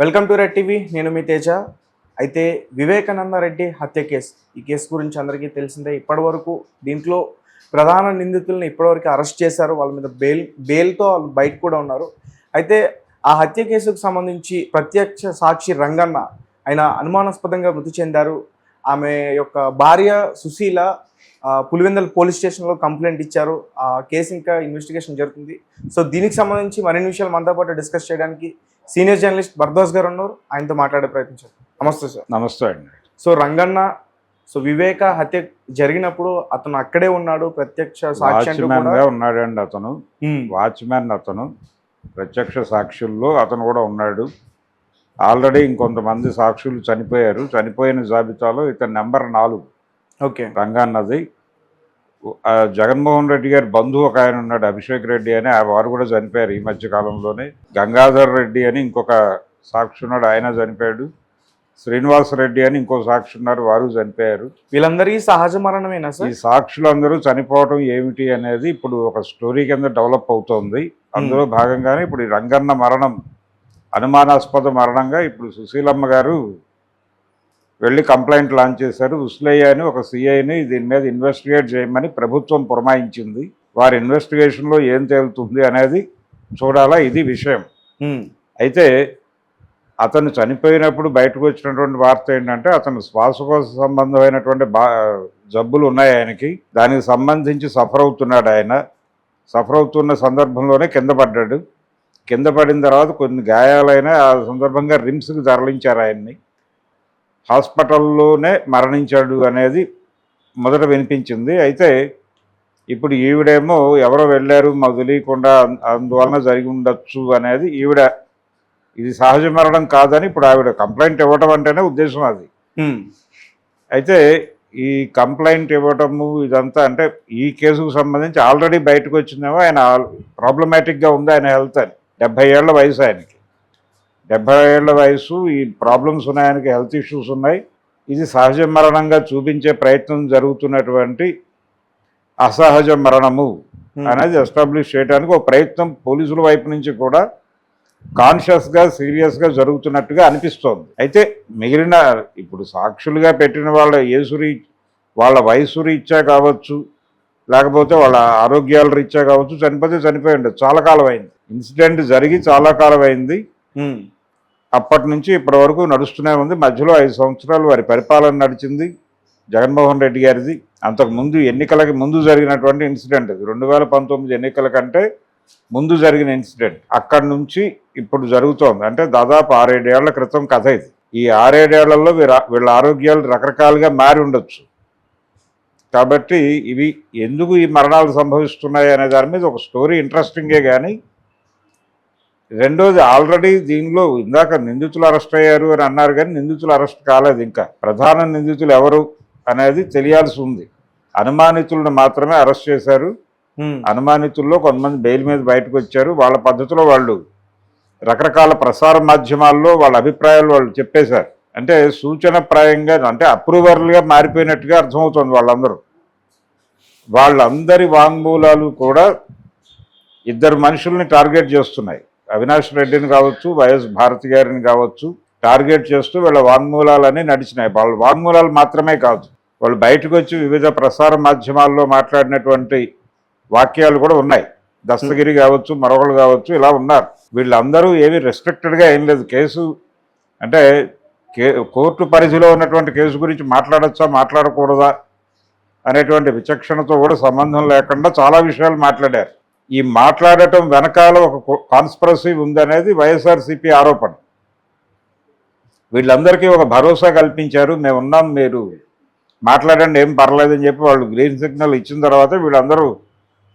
Welcome to red TV. నేను మీ తేజ. అయితే వివేకానంద రెడ్డి హత్య కేసు, ఈ కేసు గురించి అందరికీ తెలిసిందే. ఇప్పటివరకు దీంట్లో ప్రధాన నిందితులను ఇప్పటివరకు అరెస్ట్ చేశారు. వాళ్ళ మీద బెయిల్తో వాళ్ళు బయట కూడా ఉన్నారు. అయితే ఆ హత్య కేసుకు సంబంధించి ప్రత్యక్ష సాక్షి రంగన్న ఆయన అనుమానాస్పదంగా మృతి చెందారు. ఆమె యొక్క భార్య సుశీల పులివెందుల పోలీస్ స్టేషన్లో కంప్లైంట్ ఇచ్చారు. ఆ కేసు ఇంకా ఇన్వెస్టిగేషన్ జరుగుతుంది. సో దీనికి సంబంధించి మరిన్ని విషయాలు మనతో పాటు డిస్కస్ చేయడానికి సీనియర్ జర్నలిస్ట్ భరద్వాజ్ గారు ఉన్నారు. ఆయనతో మాట్లాడే ప్రయత్నించారు. నమస్తే సార్. నమస్తే అండి. సో రంగన్న, వివేక హత్య జరిగినప్పుడు అతను అక్కడే ఉన్నాడు, ప్రత్యక్ష సాక్షి ఉన్నాడండి. అతను వాచ్మ్యాన్, అతను ప్రత్యక్ష సాక్షుల్లో అతను కూడా ఉన్నాడు. ఆల్రెడీ ఇంకొంతమంది సాక్షులు చనిపోయారు. చనిపోయిన జాబితాలో ఇతను నెంబర్ 4. ఓకే. రంగన్నది. జగన్మోహన్ రెడ్డి గారి బంధువు ఒక ఆయన ఉన్నాడు, అభిషేక్ రెడ్డి అని, వారు కూడా చనిపోయారు ఈ మధ్య కాలంలోనే. గంగాధర్ రెడ్డి అని ఇంకొక సాక్షి ఉన్నాడు, ఆయన చనిపోయాడు. శ్రీనివాస్ రెడ్డి అని ఇంకో సాక్షి ఉన్నారు, వారు చనిపోయారు. వీళ్ళందరికీ సహజ మరణమేనా సార్? ఈ సాక్షులందరూ చనిపోవటం ఏమిటి అనేది ఇప్పుడు ఒక స్టోరీ కింద డెవలప్ అవుతోంది. అందులో భాగంగానే ఇప్పుడు ఈ రంగన్న మరణం అనుమానాస్పద మరణంగా ఇప్పుడు సుశీలమ్మ గారు వెళ్ళి కంప్లైంట్ లాంచ్ చేశారు. ఉస్లయ్య అని ఒక సిఐని దీని మీద ఇన్వెస్టిగేట్ చేయమని ప్రభుత్వం పురమాయించింది. వారి ఇన్వెస్టిగేషన్లో ఏం తేలుతుంది అనేది చూడాలా, ఇది విషయం. అయితే అతను చనిపోయినప్పుడు బయటకు వచ్చినటువంటి వార్త ఏంటంటే అతను శ్వాసకోశ సంబంధమైనటువంటి జబ్బులు ఉన్నాయి ఆయనకి. దానికి సంబంధించి సఫర్ అవుతున్నాడు. ఆయన సఫర్ అవుతున్న సందర్భంలోనే కింద పడ్డాడు. కింద పడిన తర్వాత కొన్ని గాయాలైన ఆ సందర్భంగా రిమ్స్కి తరలించారు ఆయన్ని. హాస్పిటల్లోనే మరణించాడు అనేది మొదట వినిపించింది. అయితే ఇప్పుడు ఈవిడేమో ఎవరో వెళ్ళారు మాకు తెలియకుండా, అందువలన జరిగి ఉండొచ్చు అనేది ఈవిడ, ఇది సహజ మరణం కాదని ఇప్పుడు ఆవిడ కంప్లైంట్ ఇవ్వటం అంటేనే ఉద్దేశం అది. అయితే ఈ కంప్లైంట్ ఇవ్వటము ఇదంతా అంటే ఈ కేసుకు సంబంధించి ఆల్రెడీ బయటకు వచ్చిందేమో ఆయన ప్రాబ్లమాటిక్గా ఉంది ఆయన హెల్త్ అని. 70 ఏళ్ల వయసు ఆయనకి. 70 ఏళ్ల వయసు, ఈ ప్రాబ్లమ్స్ ఉన్నాయి ఆయనకి, హెల్త్ ఇష్యూస్ ఉన్నాయి. ఇది సహజ మరణంగా చూపించే ప్రయత్నం జరుగుతున్నటువంటి అసహజ మరణము అనేది ఎస్టాబ్లిష్ చేయడానికి ఒక ప్రయత్నం పోలీసుల వైపు నుంచి కూడా కాన్షియస్గా సీరియస్గా జరుగుతున్నట్టుగా అనిపిస్తోంది. అయితే మిగిలిన ఇప్పుడు సాక్షులుగా పెట్టిన వాళ్ళ వయసు రీత్యా కావచ్చు, లేకపోతే వాళ్ళ ఆరోగ్యాల రీత్యా కావచ్చు, చనిపోయి ఉండదు. చాలా కాలం అయింది, ఇన్సిడెంట్ జరిగి చాలా కాలం అయింది. అప్పటి నుంచి ఇప్పటి వరకు నడుస్తూనే ఉంది. మధ్యలో 5 సంవత్సరాలు వారి పరిపాలన నడిచింది జగన్మోహన్ రెడ్డి గారిది. అంతకుముందు ఎన్నికలకి ముందు జరిగినటువంటి ఇన్సిడెంట్ ఇది. 2019 ఎన్నికల కంటే ముందు జరిగిన ఇన్సిడెంట్. అక్కడి నుంచి ఇప్పుడు జరుగుతోంది. అంటే దాదాపు 6-7 ఏళ్ల క్రితం కథ ఇది. ఈ 6-7 ఏళ్లలో వీళ్ళ ఆరోగ్యాలు రకరకాలుగా మారి ఉండొచ్చు. కాబట్టి ఇవి ఎందుకు ఈ మరణాలు సంభవిస్తున్నాయి అనే దాని మీద ఒక స్టోరీ ఇంట్రెస్టింగే. కానీ రెండోది, ఆల్రెడీ దీనిలో ఇందాక నిందితులు అరెస్ట్ అయ్యారు అని అన్నారు, కానీ నిందితులు అరెస్ట్ కాలేదు. ఇంకా ప్రధాన నిందితులు ఎవరు అనేది తెలియాల్సి ఉంది. అనుమానితులను మాత్రమే అరెస్ట్ చేశారు. అనుమానితుల్లో కొంతమంది బెయిల్ మీద బయటకు వచ్చారు. వాళ్ళ పద్ధతిలో వాళ్ళు రకరకాల ప్రసార మాధ్యమాల్లో వాళ్ళ అభిప్రాయాలు వాళ్ళు చెప్పేశారు. అంటే సూచనప్రాయంగా, అంటే అప్రూవర్లుగా మారిపోయినట్టుగా అర్థమవుతుంది. వాళ్ళందరి వాంగ్మూలాలు కూడా 2 మనుషుల్ని టార్గెట్ చేస్తున్నాయి. అవినాష్ రెడ్డిని కావచ్చు, వైఎస్ భారతి గారిని కావచ్చు, టార్గెట్ చేస్తూ వీళ్ళ వాంగ్మూలాలన్నీ నడిచినాయి. వాళ్ళ వాంగ్మూలాలు మాత్రమే కాదు, వాళ్ళు బయటకు వచ్చి వివిధ ప్రసార మాధ్యమాల్లో మాట్లాడినటువంటి వాక్యాలు కూడా ఉన్నాయి. దస్తగిరి కావచ్చు, మరొకరు కావచ్చు, ఇలా ఉన్నారు. వీళ్ళందరూ ఏమీ రెస్ట్రిక్టెడ్గా ఏం లేదు. కేసు అంటే కోర్టు పరిధిలో ఉన్నటువంటి కేసు గురించి మాట్లాడచ్చా మాట్లాడకూడదా అనేటువంటి విచక్షణతో కూడా సంబంధం లేకుండా చాలా విషయాలు మాట్లాడారు. ఈ మాట్లాడటం వెనకాల ఒక కాన్స్పిరసీ ఉందనేది వైఎస్ఆర్సీపీ ఆరోపణ. వీళ్ళందరికీ ఒక భరోసా కల్పించారు, మేము ఉన్నాం, మీరు మాట్లాడండి, ఏం పర్లేదని చెప్పి వాళ్ళు గ్రీన్ సిగ్నల్ ఇచ్చిన తర్వాత వీళ్ళందరూ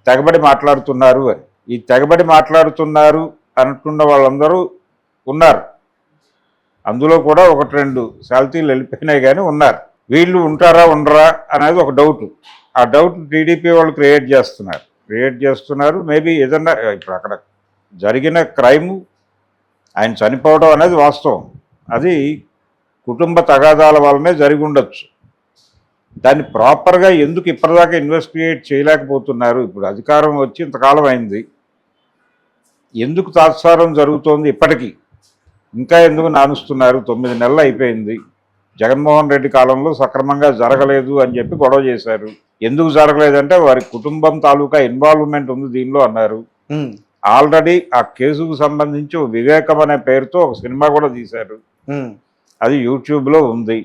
తెగబడి మాట్లాడుతున్నారు అని. ఈ తెగబడి మాట్లాడుతున్నారు అంటున్న వాళ్ళందరూ ఉన్నారు. అందులో కూడా 1-2 శాల్తీలు వెళ్ళిపోయినాయి, కానీ ఉన్నారు. వీళ్ళు ఉంటారా ఉండరా అనేది ఒక డౌట్. ఆ డౌట్ టీడీపీ వాళ్ళు క్రియేట్ చేస్తున్నారు. మేబీ ఏదన్నా ఇప్పుడు అక్కడ జరిగిన క్రైము, ఆయన చనిపోవడం అనేది వాస్తవం, అది కుటుంబ తగాదాల వల్లనే జరిగి ఉండొచ్చు. దాన్ని ప్రాపర్గా ఎందుకు ఇప్పటిదాకా ఇన్వెస్టిగేట్ చేయలేకపోతున్నారు? ఇప్పుడు అధికారం వచ్చి ఇంతకాలం అయింది, ఎందుకు తాత్సారం జరుగుతోంది ఇప్పటికీ? ఇంకా ఎందుకు నానుస్తున్నారు, 9 నెలలు అయిపోయింది, జగన్మోహన్ రెడ్డి కాలంలో సక్రమంగా జరగలేదు అని చెప్పి గొడవ చేశారు. ఎందుకు జరగలేదంటే వారి కుటుంబం తాలూకా ఇన్వాల్వ్మెంట్ ఉంది దీనిలో అన్నారు. ఆల్రెడీ ఆ కేసుకు సంబంధించి వివేకం అనే పేరుతో ఒక సినిమా కూడా తీశారు, అది యూట్యూబ్లో ఉంది.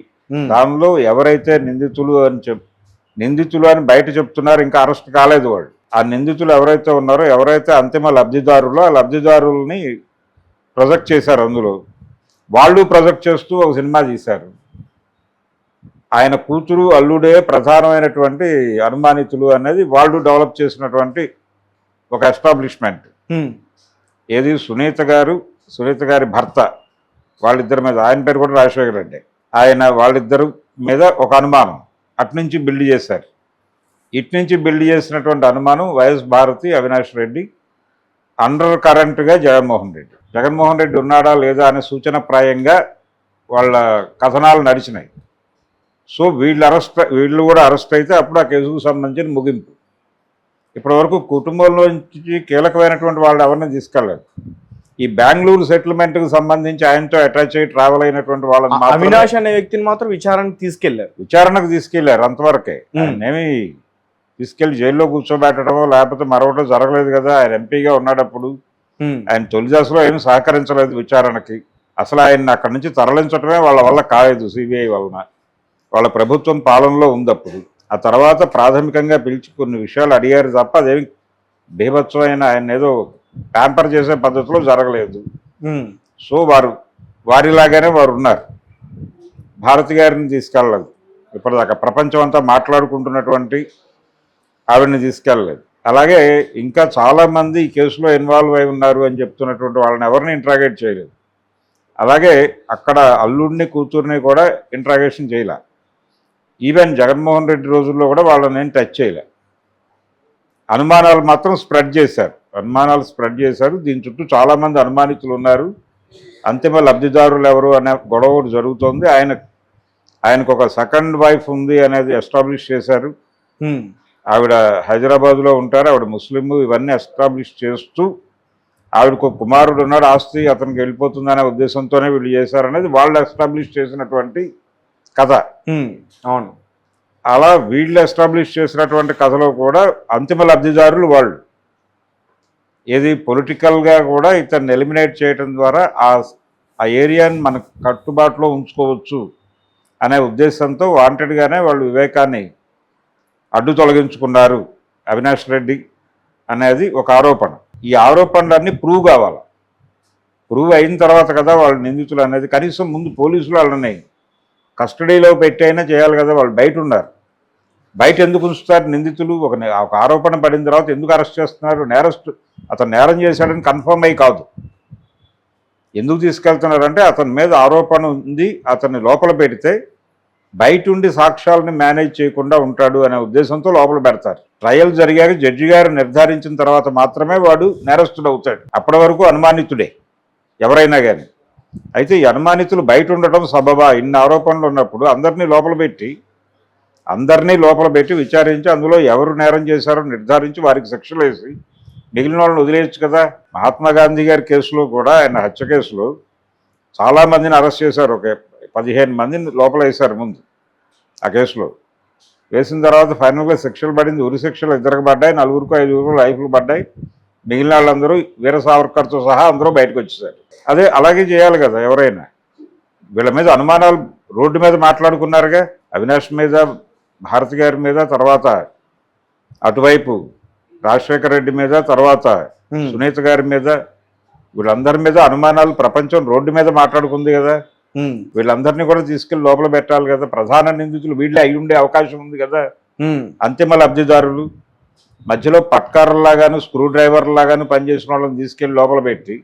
దానిలో ఎవరైతే నిందితులు అని బయట చెప్తున్నారు, ఇంకా అరెస్ట్ కాలేదు వాళ్ళు. ఆ నిందితులు ఎవరైతే ఉన్నారో, ఎవరైతే అంతిమ లబ్ధిదారులో ఆ లబ్ధిదారుల్ని ప్రొజెక్ట్ చేశారు. అందులో వాళ్ళు ప్రొజెక్ట్ చేస్తూ ఒక సినిమా తీశారు. ఆయన కూతురు అల్లుడే ప్రధానమైనటువంటి అనుమానితులు అనేది వాళ్ళు డెవలప్ చేసినటువంటి ఒక ఎస్టాబ్లిష్మెంట్. ఏది సునీత గారి భర్త, వాళ్ళిద్దరి మీద, ఆయన పేరు కూడా రాజశేఖర రెడ్డి, వాళ్ళిద్దరు మీద ఒక అనుమానం అట్నుంచి బిల్డ్ చేశారు. ఇట్నుంచి బిల్డ్ చేసినటువంటి అనుమానం వైఎస్ భారతి, అవినాష్ రెడ్డి, అండర్ కరెంట్గా జగన్మోహన్ రెడ్డి ఉన్నాడా లేదా అనే సూచనప్రాయంగా వాళ్ళ కథనాలు నడిచినాయి. సో వీళ్ళు కూడా అరెస్ట్ అయితే అప్పుడు ఆ కేసుకు సంబంధించిన ముగింపు. ఇప్పటి వరకు కుటుంబంలోంచి కీలకమైనటువంటి వాళ్ళు ఎవరిని తీసుకెళ్ళలేదు. ఈ బెంగళూరు సెటిల్మెంట్కి సంబంధించి ఆయనతో అటాచ్ అయ్యి ట్రావెల్ అయినటువంటి వాళ్ళని, అవినాష్ అనే వ్యక్తిని మాత్రం విచారణకు తీసుకెళ్లారు అంతవరకే. ఏమి తీసుకెళ్లి జైల్లో కూర్చోబెట్టడమో లేకపోతే మరొకటో జరగలేదు కదా. ఆయన ఎంపీగా ఉన్నాడప్పుడు ఆయన తొలి దశలో ఏమి సహకరించలేదు విచారణకి. అసలు ఆయన్ని అక్కడి నుంచి తరలించడమే వాళ్ళ వల్ల కాలేదు, సిబిఐ వలన. వాళ్ళ ప్రభుత్వం పాలనలో ఉంది అప్పుడు. ఆ తర్వాత ప్రాథమికంగా పిలిచి కొన్ని విషయాలు అడిగారు తప్ప అదేమి బీభత్సమైన ఆయన ఏదో ప్యాంపర్ చేసే పద్ధతిలో జరగలేదు. సో వారిలాగానే వారు ఉన్నారు. భారతి గారిని తీసుకెళ్ళలేదు ఇప్పటిదాకా. ప్రపంచం అంతా మాట్లాడుకుంటున్నటువంటి ఆవిడని తీసుకెళ్ళలేదు. అలాగే ఇంకా చాలామంది ఈ కేసులో ఇన్వాల్వ్ అయి ఉన్నారు అని చెప్తున్నటువంటి వాళ్ళని ఎవరిని ఇంట్రాగేట్ చేయలేదు. అలాగే అక్కడ అల్లుడిని కూతుర్ని కూడా ఇంట్రాగేషన్ చేయలే. ఈవెన్ జగన్మోహన్ రెడ్డి రోజుల్లో కూడా వాళ్ళని ఏం టచ్ చేయలే. అనుమానాలు మాత్రం స్ప్రెడ్ చేశారు. దీని చుట్టూ చాలామంది అనుమానితులు ఉన్నారు. అంతిమ లబ్ధిదారులు ఎవరు అనే గొడవ జరుగుతోంది. ఆయనకు ఒక సెకండ్ వైఫ్ ఉంది అనేది ఎస్టాబ్లిష్ చేశారు. ఆవిడ హైదరాబాద్లో ఉంటారు, ఆవిడ ముస్లిం, ఇవన్నీ ఎస్టాబ్లిష్ చేస్తూ ఆవిడకు ఒక కుమారుడు ఉన్నాడు, ఆస్తి అతనికి వెళ్ళిపోతుందనే ఉద్దేశంతోనే వీళ్ళు చేశారనేది వాళ్ళు ఎస్టాబ్లిష్ చేసినటువంటి కథ. అవును, అలా వీళ్ళు ఎస్టాబ్లిష్ చేసినటువంటి కథలో కూడా అంతిమ లబ్ధిదారులు వాళ్ళు. ఏది పొలిటికల్గా కూడా ఇతన్ని ఎలిమినేట్ చేయడం ద్వారా ఆ ఏరియాని మన కట్టుబాటులో ఉంచుకోవచ్చు అనే ఉద్దేశంతో వాంటెడ్గానే వాళ్ళు వివేకాన్ని అడ్డు తొలగించుకున్నారు అవినాష్ రెడ్డి అనేది ఒక ఆరోపణ. ఈ ఆరోపణలన్నీ ప్రూవ్ కావాలి. ప్రూవ్ అయిన తర్వాత కదా వాళ్ళు నిందితులు అనేది. కనీసం ముందు పోలీసులు వాళ్ళని కస్టడీలో పెట్టైనా చేయాలి కదా. వాళ్ళు బయట ఉన్నారు. బయట ఎందుకు ఉంచుతారు నిందితులు? ఒక ఆరోపణ పడిన తర్వాత ఎందుకు అరెస్ట్ చేస్తున్నారు? అతను నేరం చేశాడని కన్ఫర్మ్ అయ్యి కాదు. ఎందుకు తీసుకెళ్తున్నారంటే అతని మీద ఆరోపణ ఉంది, అతన్ని లోపల పెడితే బయట ఉండి సాక్ష్యాలను మేనేజ్ చేయకుండా ఉంటాడు అనే ఉద్దేశంతో లోపల పెడతారు. ట్రయల్ జరిగాక జడ్జి గారు నిర్ధారించిన తర్వాత మాత్రమే వాడు నేరస్తుడు అవుతాడు. అప్పటి వరకు అనుమానితుడే ఎవరైనా కానీ. అయితే ఈ అనుమానితులు బయట ఉండటం సబబా? ఇన్ని ఆరోపణలు ఉన్నప్పుడు అందరినీ లోపల పెట్టి విచారించి అందులో ఎవరు నేరం చేశారో నిర్ధారించి వారికి శిక్షలు వేసి మిగిలిన వాళ్ళని వదిలేయచ్చు కదా. మహాత్మా గాంధీ గారి కేసులో కూడా, ఆయన హత్య కేసులో చాలామందిని అరెస్ట్ చేశారు. ఒక 15 మందిని లోపల వేశారు ముందు ఆ కేసులో. వేసిన తర్వాత ఫైనల్గా శిక్షలు పడింది. ఉరి శిక్షలు 2 పడ్డాయి, 4 5 లైఫ్లు పడ్డాయి. మిగిలిన వాళ్ళందరూ వీర సావర్కర్తో సహా అందరూ బయటకు వచ్చేసారు. అలాగే చేయాలి కదా ఎవరైనా. వీళ్ళ మీద అనుమానాలు రోడ్డు మీద మాట్లాడుకున్నారుగా, అవినాష్ మీద, భారతి గారి మీద, తర్వాత అటువైపు రాజశేఖర రెడ్డి మీద, తర్వాత సునీత గారి మీద, వీళ్ళందరి మీద అనుమానాలు ప్రపంచం రోడ్డు మీద మాట్లాడుకుంది కదా. వీళ్ళందరినీ కూడా తీసుకెళ్లి లోపల పెట్టాలి కదా. ప్రధాన నిందితులు వీళ్ళే అయి ఉండే అవకాశం ఉంది కదా. అంతిమ లబ్ధిదారులు మధ్యలో పట్కారులాగాను స్క్రూ డ్రైవర్లాగాను పనిచేసిన వాళ్ళని తీసుకెళ్లి లోపల పెట్టి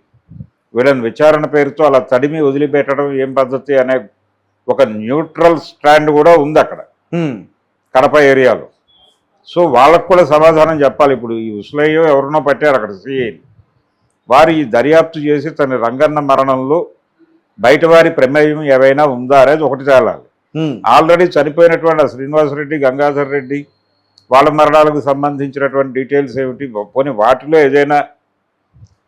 వీళ్ళని విచారణ పేరుతో అలా తడిమి వదిలిపెట్టడం ఏం పద్ధతి అనే ఒక న్యూట్రల్ స్టాండ్ కూడా ఉంది అక్కడ కడప ఏరియాలో. సో వాళ్ళకు కూడా సమాధానం చెప్పాలి. ఇప్పుడు ఈ ఉస్లయ్యో ఎవరినో పట్టారు అక్కడ సిఐని. వారు ఈ దర్యాప్తు చేసి తన రంగన్న మరణంలో బయట వారి ప్రమేయం ఏవైనా ఉందా అనేది ఒకటి తేలాలి. ఆల్రెడీ చనిపోయినటువంటి శ్రీనివాసరెడ్డి, గంగాధర్ రెడ్డి వాళ్ళ మరణాలకు సంబంధించినటువంటి డీటెయిల్స్ ఏమిటి, పోనీ వాటిలో ఏదైనా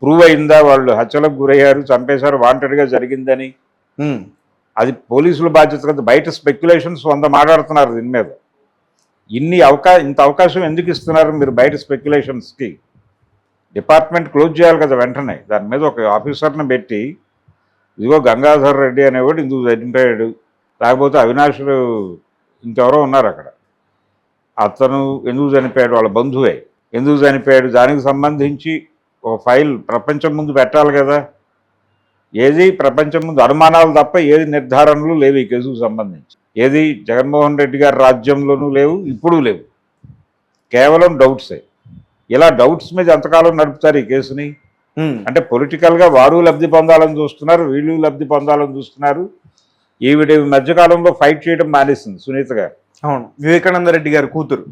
ప్రూవ్ అయిందా వాళ్ళు హత్యలకు గురయ్యారు, చంపేశారు, వాంటెడ్గా జరిగిందని? ఉమ్, అది పోలీసుల బాధ్యత కదా. బయట స్పెక్యులేషన్స్ 100 మాట్లాడుతున్నారు దీని మీద. ఇంత అవకాశం ఎందుకు ఇస్తున్నారు మీరు బయట స్పెక్యులేషన్స్కి? డిపార్ట్మెంట్ క్లోజ్ చేయాలి కదా వెంటనే. దాని మీద ఒక ఆఫీసర్ని పెట్టి, ఇదిగో గంగాధర్ రెడ్డి అనేవాడు ఇందుకు చనిపోయాడు, లేకపోతే అవినాష్ ఇంకెవరో ఉన్నారు అక్కడ, అతను ఎందుకు చనిపోయాడు, వాళ్ళ బంధువే ఎందుకు చనిపోయాడు, దానికి సంబంధించి ఒక ఫైల్ ప్రపంచం ముందు పెట్టాలి కదా. ఏది ప్రపంచం ముందు అనుమానాలు తప్ప ఏది నిర్ధారణలు లేవు ఈ కేసుకు సంబంధించి. ఏది జగన్మోహన్ రెడ్డి గారి రాజ్యంలోనూ లేవు, ఇప్పుడు లేవు, కేవలం డౌట్సే. ఇలా డౌట్స్ మీద ఎంతకాలం నడుపుతారు ఈ కేసుని? అంటే పొలిటికల్గా వారు లబ్ధి పొందాలని చూస్తున్నారు, వీళ్ళు లబ్ధి పొందాలని చూస్తున్నారు. ఈవిడ మధ్యకాలంలో ఫైట్ చేయడం మానేసింది సునీత గారు. అవును, వివేకానంద రెడ్డి గారి కూతురు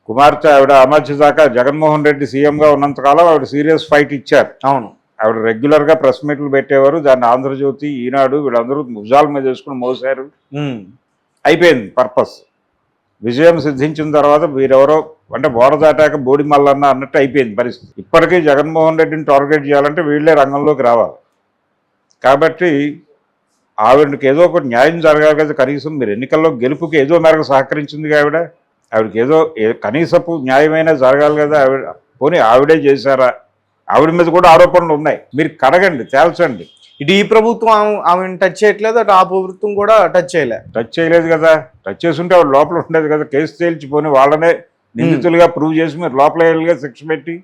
కుమార్తె ఆవిడ ఆ మధ్య దాకా జగన్మోహన్ రెడ్డి సీఎంగా ఉన్నంతకాలం ఆవిడ సీరియస్ ఫైట్ ఇచ్చారు. అవును, ఆవిడ రెగ్యులర్గా ప్రెస్ మీట్లు పెట్టేవారు. దాన్ని ఆంధ్రజ్యోతి, ఈనాడు వీళ్ళందరూ భుజాల మీద వేసుకుని మోసారు. అయిపోయింది పర్పస్. విజయం సిద్ధించిన తర్వాత వీరెవరో అంటే బోర దాటాక బోడి మల్లన్న అన్నట్టు అయిపోయింది పరిస్థితి. ఇప్పటికీ జగన్మోహన్ రెడ్డిని టార్గెట్ చేయాలంటే వీళ్ళే రంగంలోకి రావాలి. కాబట్టి ఆవిడకి ఏదో ఒకటి న్యాయం జరగాలి కదా. కనీసం మీరు ఎన్నికల్లో గెలుపుకి ఏదో మేరకు సహకరించింది ఆవిడకి ఏదో కనీసపు న్యాయమైనా జరగాలి కదా. పోనీ ఆవిడే చేశారా? ఆవిడ మీద కూడా ఆరోపణలు ఉన్నాయి. మీరు కడగండి, తేల్చండి. ఇటు ఈ ప్రభుత్వం ఆమెను టచ్ చేయట్లేదు, అటు ఆ ప్రభుత్వం కూడా టచ్ చేయలేదు కదా. టచ్ చేసుంటే ఆవిడ లోపల ఉండేది కదా. కేసు తేల్చిపోని వాళ్ళనే నిందితులుగా ప్రూవ్ చేసి మీరు లోపల వేయాలిగా శిక్ష పెట్టి.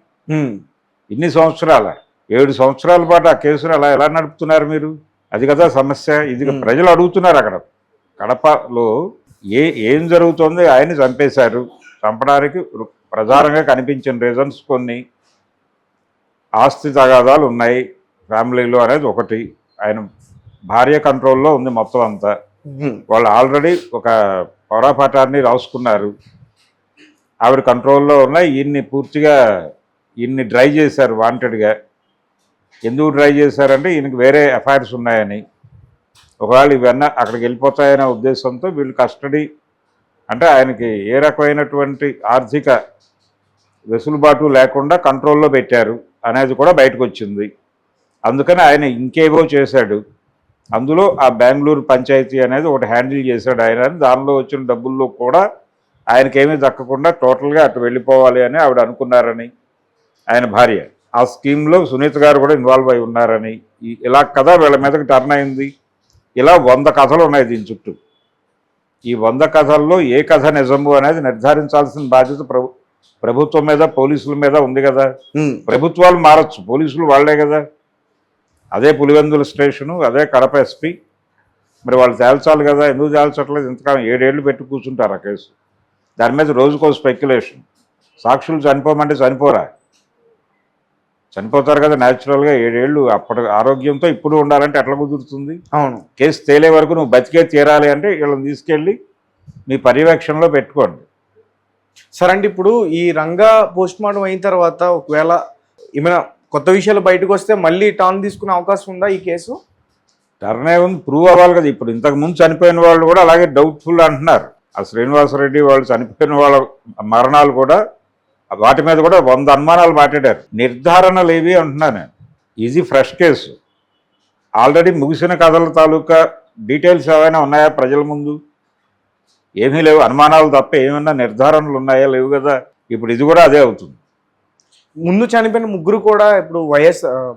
ఇన్ని సంవత్సరాల 7 సంవత్సరాల పాటు ఆ కేసును ఎలా నడుపుతున్నారు మీరు? అది కదా సమస్య. ఇది ప్రజలు అడుగుతున్నారు. అక్కడ కడపలో ఏం జరుగుతుంది? ఆయన చంపేశారు. చంపడానికి ప్రధానంగా కనిపించిన రీజన్స్ కొన్ని. ఆస్తి తగాదాలు ఉన్నాయి ఫ్యామిలీలో అనేది ఒకటి. ఆయన భార్య కంట్రోల్లో ఉంది మొత్తం అంతా. వాళ్ళు ఆల్రెడీ ఒక పౌరాపాఠాన్ని రాసుకున్నారు, ఆవిడ కంట్రోల్లో ఉన్నాయి. ఈయన్ని డ్రై చేశారు వాంటెడ్గా. ఎందుకు డ్రై చేశారంటే ఈయనకి వేరే అఫైర్స్ ఉన్నాయని. ఒకవేళ ఇవన్నీ అక్కడికి వెళ్ళిపోతాయనే ఉద్దేశంతో వీళ్ళు కస్టడీ అంటే ఆయనకి ఏ రకమైనటువంటి ఆర్థిక వెసులుబాటు లేకుండా కంట్రోల్లో పెట్టారు అనేది కూడా బయటకు వచ్చింది. అందుకని ఆయన ఇంకేవో చేశాడు. అందులో ఆ బెంగళూరు పంచాయతీ అనేది ఒకటి హ్యాండిల్ చేశాడు ఆయన. దానిలో వచ్చిన డబ్బుల్లో కూడా ఆయనకేమీ దక్కకుండా టోటల్గా అటు వెళ్ళిపోవాలి అని ఆవిడ అనుకున్నారని ఆయన భార్య. ఆ స్కీమ్లో సునీత గారు కూడా ఇన్వాల్వ్ అయి ఉన్నారని ఇలా కథ వీళ్ళ మీదకి టర్న్ అయింది. ఇలా 100 కథలు ఉన్నాయి దీని చుట్టూ. ఈ 100 కథల్లో ఏ కథ నిజము అనేది నిర్ధారించాల్సిన బాధ్యత ప్రభుత్వం మీద, పోలీసుల మీద ఉంది కదా. ప్రభుత్వాలు మారచ్చు, పోలీసులు వాళ్లే కదా. అదే పులివెందుల స్టేషను, అదే కడప ఎస్పీ, మరి వాళ్ళు తేల్చాలి కదా. ఎందుకు తేల్చట్లేదు? ఇంతకాలం 7 ఏళ్ళు పెట్టి కూర్చుంటారు ఆ కేసు. దాని మీద రోజుకో స్పెక్యులేషన్. సాక్షులు చనిపోమంటే చనిపోతారు కదా న్యాచురల్గా. 7 ఏళ్ళు అప్పటి ఆరోగ్యంతో ఇప్పుడు ఉండాలంటే ఎట్లా కుదురుతుంది? అవును, కేసు తేలే వరకు నువ్వు బతికే తీరాలి అంటే వీళ్ళని తీసుకెళ్ళి మీ పర్యవేక్షణలో పెట్టుకోండి. సరే అండి, ఇప్పుడు ఈ రంగా పోస్ట్ మార్టం అయిన తర్వాత ఒకవేళ ఏమైనా కొత్త విషయాలు బయటకు వస్తే మళ్ళీ టర్న్ తీసుకునే అవకాశం ఉందా ఈ కేసు? టర్న్ ఏముంది, ప్రూవ్ అవ్వాలి కదా. ఇప్పుడు ఇంతకుముందు చనిపోయిన వాళ్ళు కూడా అలాగే డౌట్ఫుల్ అంటున్నారు. ఆ శ్రీనివాసరెడ్డి వాళ్ళు చనిపోయిన వాళ్ళ మరణాలు కూడా వాటి మీద కూడా 100 అనుమానాలు మాట్లాడారు. నిర్ధారణలు ఏవి అంటున్నాను నేను. ఇది ఫ్రెష్ కేసు. ఆల్రెడీ ముగిసిన కథల తాలూకా డీటెయిల్స్ ఏమైనా ఉన్నాయా ప్రజల ముందు? ఏమీ లేవు. అనుమానాలు తప్ప ఏమైనా నిర్ధారణలు ఉన్నాయా? లేవు కదా. ఇప్పుడు ఇది కూడా అదే అవుతుంది. ముందు చనిపోయిన 3 కూడా ఇప్పుడు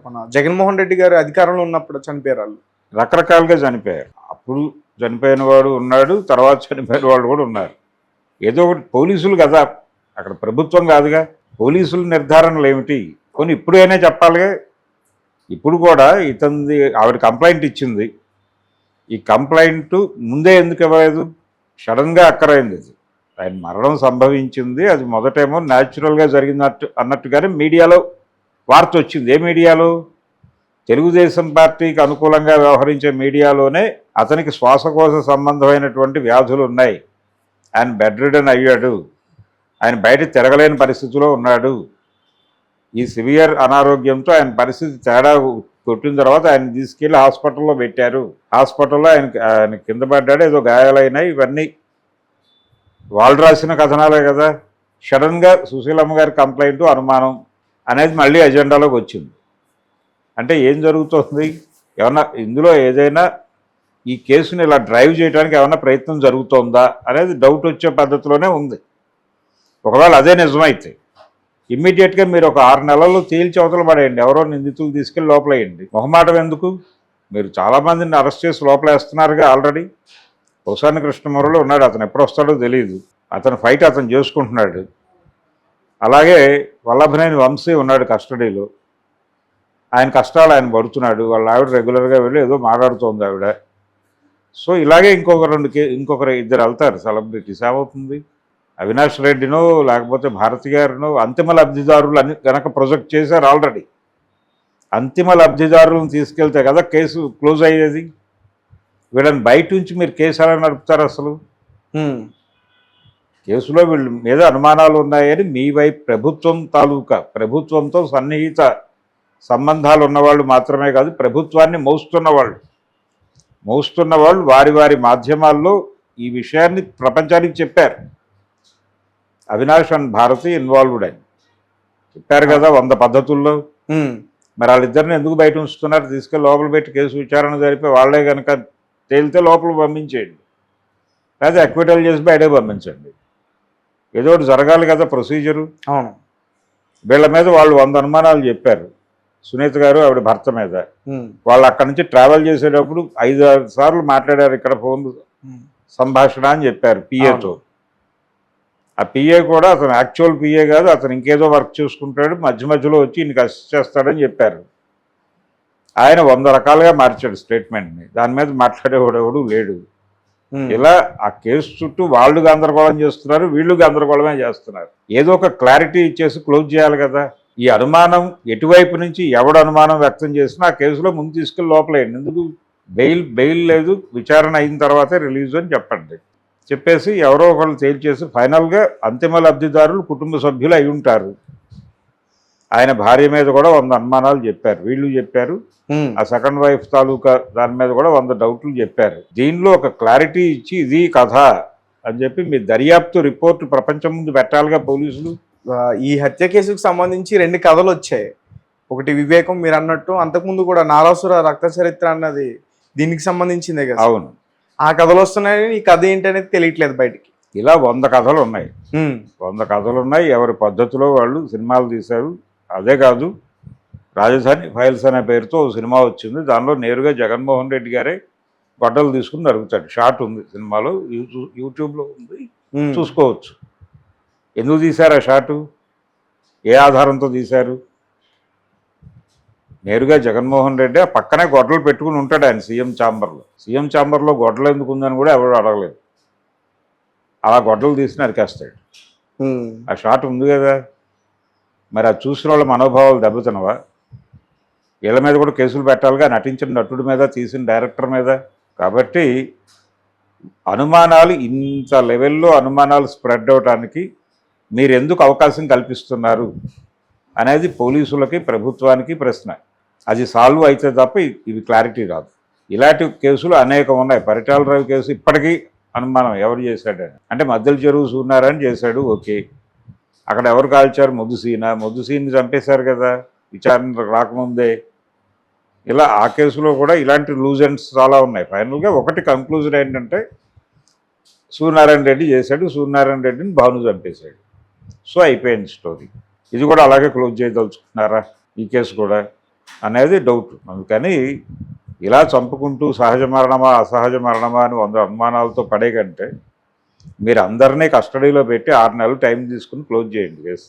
మన జగన్మోహన్ రెడ్డి గారు అధికారంలో ఉన్నప్పుడు చనిపోయారు. వాళ్ళు రకరకాలుగా చనిపోయారు. అప్పుడు చనిపోయిన వాడు ఉన్నాడు, తర్వాత చనిపోయిన వాళ్ళు కూడా ఉన్నారు. ఏదో ఒకటి పోలీసులు కదా, అక్కడ ప్రభుత్వం కాదుగా. పోలీసుల నిర్ధారణలు ఏమిటి కొన్ని ఇప్పుడైనా చెప్పాలిగా. ఇప్పుడు కూడా ఆవిడ కంప్లైంట్ ఇచ్చింది. ఈ కంప్లైంట్ ముందే ఎందుకు ఇవ్వలేదు? సడన్గా అక్కరైంది. ఇది ఆయన మరణం సంభవించింది. అది మొదటేమో న్యాచురల్గా అన్నట్టుగానే మీడియాలో వార్త వచ్చింది. ఏ మీడియాలో? తెలుగుదేశం పార్టీకి అనుకూలంగా వ్యవహరించే మీడియాలోనే అతనికి శ్వాసకోశ సంబంధమైనటువంటి వ్యాధులు ఉన్నాయి, ఆయన బెడ్ రిడన్ అయ్యాడు, ఆయన బయట తిరగలేని పరిస్థితిలో ఉన్నాడు, ఈ సివియర్ అనారోగ్యంతో ఆయన పరిస్థితి తేడా కొట్టిన తర్వాత ఆయన తీసుకెళ్లి హాస్పిటల్లో పెట్టారు. హాస్పిటల్లో ఆయన కింద పడ్డాడు, ఏదో గాయాలైనాయి. ఇవన్నీ వాళ్ళు రాసిన కథనాలే కదా. సడన్గా సుశీలమ్మ గారి కంప్లైంట్ అనుమానం అనేది మళ్ళీ అజెండాలోకి వచ్చింది. అంటే ఏం జరుగుతుంది, ఏమన్నా ఇందులో ఏదైనా ఈ కేసుని ఇలా డ్రైవ్ చేయడానికి ఏమన్నా ప్రయత్నం జరుగుతోందా అనేది డౌట్ వచ్చే పద్ధతిలోనే ఉంది. ఒకవేళ అదే నిజమైతే ఇమ్మీడియట్గా మీరు ఒక 6 నెలల్లో తేల్చి అవతల పడేయండి, ఎవరో నిందితులు తీసుకెళ్ళి లోపలేయండి. మొహమాటం ఎందుకు? మీరు చాలామందిని అరెస్ట్ చేసి లోపలేస్తున్నారుగా ఆల్రెడీ. పోసాని కృష్ణమురళి ఉన్నాడు, అతను ఎప్పుడు వస్తాడో తెలియదు, అతను ఫైట్ అతను చేసుకుంటున్నాడు. అలాగే వల్లభనేని వంశీ ఉన్నాడు కస్టడీలో, ఆయన కష్టాలు ఆయన పడుతున్నాడు. వాళ్ళ ఆవిడ రెగ్యులర్గా వెళ్ళి ఏదో మాట్లాడుతోంది ఆవిడ. సో ఇలాగే ఇంకొకరు ఇద్దరు వెళ్తారు సెలబ్రిటీస్. ఏమవుతుంది, అవినాష్ రెడ్డినో లేకపోతే భారతి గారినో అంతిమ లబ్ధిదారులు అని కనుక ప్రొజెక్ట్ చేశారు ఆల్రెడీ. అంతిమ లబ్ధిదారులను తీసుకెళ్తే కదా కేసు క్లోజ్ అయ్యేది. వీళ్ళని బయట నుంచి మీరు కేసు ఎలా నడుపుతారు అసలు? కేసులో వీళ్ళ మీద అనుమానాలు ఉన్నాయని మీ వైపు ప్రభుత్వంతో సన్నిహిత సంబంధాలు ఉన్నవాళ్ళు మాత్రమే కాదు, ప్రభుత్వాన్ని మోస్తున్న వాళ్ళు వారి వారి మాధ్యమాల్లో ఈ విషయాన్ని ప్రపంచానికి చెప్పారు. అవినాష్ అండ్ భారతి ఇన్వాల్వ్డ్ అని చెప్పారు కదా 100 పద్ధతుల్లో. మరి వాళ్ళిద్దరిని ఎందుకు బయట ఉంచుతున్నారు? తీసుకెళ్ళి లోపల పెట్టి కేసు విచారణ జరిపి వాళ్ళే కనుక తేలితే లోపల పంపించేయండి, లేదా అక్విటల్ చేసి బయటే పంపించండి. ఏదో ఒకటి జరగాలి కదా ప్రొసీజరు. అవును, వీళ్ళ మీద వాళ్ళు 100 అనుమానాలు చెప్పారు. సునీత గారు ఆవిడ భర్త మీద. వాళ్ళు అక్కడి నుంచి ట్రావెల్ చేసేటప్పుడు 5-6 సార్లు మాట్లాడారు ఇక్కడ ఫోన్ సంభాషణ అని చెప్పారు పిఏతో. ఆ పిఏ కూడా అతను యాక్చువల్ పిఏ కాదు, అతను ఇంకేదో వర్క్ చూసుకుంటాడు, మధ్యలో వచ్చి ఈయనకి అసిస్ట్ చేస్తాడని చెప్పారు. ఆయన 100 రకాలుగా మార్చాడు స్టేట్మెంట్ని. దాని మీద మాట్లాడేవాడెవడు లేడు. ఇలా ఆ కేసు చుట్టూ వాళ్ళు గందరగోళం చేస్తున్నారు, వీళ్ళు గందరగోళమే చేస్తున్నారు. ఏదో ఒక క్లారిటీ ఇచ్చేసి క్లోజ్ చేయాలి కదా. ఈ అనుమానం ఎటువైపు నుంచి ఎవడు అనుమానం వ్యక్తం చేసినా ఆ కేసులో ముందు తీసుకెళ్ళి లోపలేయండి. ఎందుకు బెయిల్ లేదు, విచారణ అయిన తర్వాతే రిలీజ్ అని చెప్పండి. చెప్పేసి ఎవరో ఒకళ్ళు తేల్చేసి ఫైనల్గా అంతిమ లబ్ధిదారులు కుటుంబ సభ్యులు అయి ఉంటారు. ఆయన భార్య మీద కూడా 100 అనుమానాలు చెప్పారు, వీళ్ళు చెప్పారు. ఆ సెకండ్ వైఫ్ తాలూకా దాని మీద కూడా 100 డౌట్లు చెప్పారు. దీనిలో ఒక క్లారిటీ ఇచ్చి ఇది కథ అని చెప్పి మీ దర్యాప్తు రిపోర్టు ప్రపంచం ముందు పెట్టాలిగా పోలీసులు. ఈ హత్య కేసుకు సంబంధించి 2 కథలు వచ్చాయి. ఒకటి వివేకం, మీరు అన్నట్టు, అంతకుముందు కూడా నారాసుర రక్త చరిత్ర అన్నది దీనికి సంబంధించిందే కదా. అవును, ఆ కథలు వస్తున్నాయని ఈ కథ ఏంటనేది తెలియట్లేదు బయటికి. ఇలా 100 కథలు ఉన్నాయి. 100 కథలు ఉన్నాయి, ఎవరి పద్ధతిలో వాళ్ళు సినిమాలు తీశారు. అదే కాదు, రాజధాని ఫైల్స్ అనే పేరుతో సినిమా వచ్చింది. దానిలో నేరుగా జగన్మోహన్ రెడ్డి గారే గొడ్డలు తీసుకుని నరుగుతాడు. షార్ట్ ఉంది సినిమాలో, యూట్యూబ్లో ఉంది, చూసుకోవచ్చు. ఎందుకు తీశారు ఆ షాటు, ఏ ఆధారంతో తీశారు? నేరుగా జగన్మోహన్ రెడ్డి ఆ పక్కనే గొడ్డలు పెట్టుకుని ఉంటాడు ఆయన సీఎం ఛాంబర్లో గొడ్డలు ఎందుకు ఉందని కూడా ఎవరు అడగలేదు. అలా గొడ్డలు తీసి నరికేస్తాడు. ఆ షాట్ ఉంది కదా. మరి అది చూసిన వాళ్ళ మనోభావాలు దెబ్బతినవా? వీళ్ళ మీద కూడా కేసులు పెట్టాలిగా, నటించిన నటుడి మీద, తీసిన డైరెక్టర్ మీద. కాబట్టి అనుమానాలు ఇంత లెవెల్లో అనుమానాలు స్ప్రెడ్ అవడానికి మీరు ఎందుకు అవకాశం కల్పిస్తున్నారు అనేది పోలీసులకి, ప్రభుత్వానికి ప్రశ్న. అది సాల్వ్ అయితే తప్ప ఇది క్లారిటీ రాదు. ఇలాంటి కేసులు అనేకం ఉన్నాయి. పరిటాల రవి కేసు ఇప్పటికీ అనుమానం ఎవరు చేశాడని. అంటే మద్దెల చెరువు సూర్యనారాయణ చేశాడు, ఓకే. అక్కడ ఎవరు కాల్చారు? మొద్దుసీని చంపేశారు కదా విచారణ రాకముందే. ఇలా ఆ కేసులో కూడా ఇలాంటి లూజ్ ఎండ్స్ చాలా ఉన్నాయి. ఫైనల్గా ఒకటి కంక్లూజన్ ఏంటంటే సూర్యనారాయణ రెడ్డి చేశాడు, సూర్యనారాయణ రెడ్డిని భాను చంపేశాడు. సో అయిపోయింది స్టోరీ. ఇది కూడా అలాగే క్లోజ్ చేయదలుచుకున్నారా ఈ కేసు కూడా అనేది డౌట్. అందుకని ఇలా చంపుకుంటూ సహజ మరణమా అసహజ మరణమా అని 100 అనుమానాలతో పడే కంటే మీరు అందరినీ కస్టడీలో పెట్టి 6 నెలలు టైం తీసుకుని క్లోజ్ చేయండి కేసు.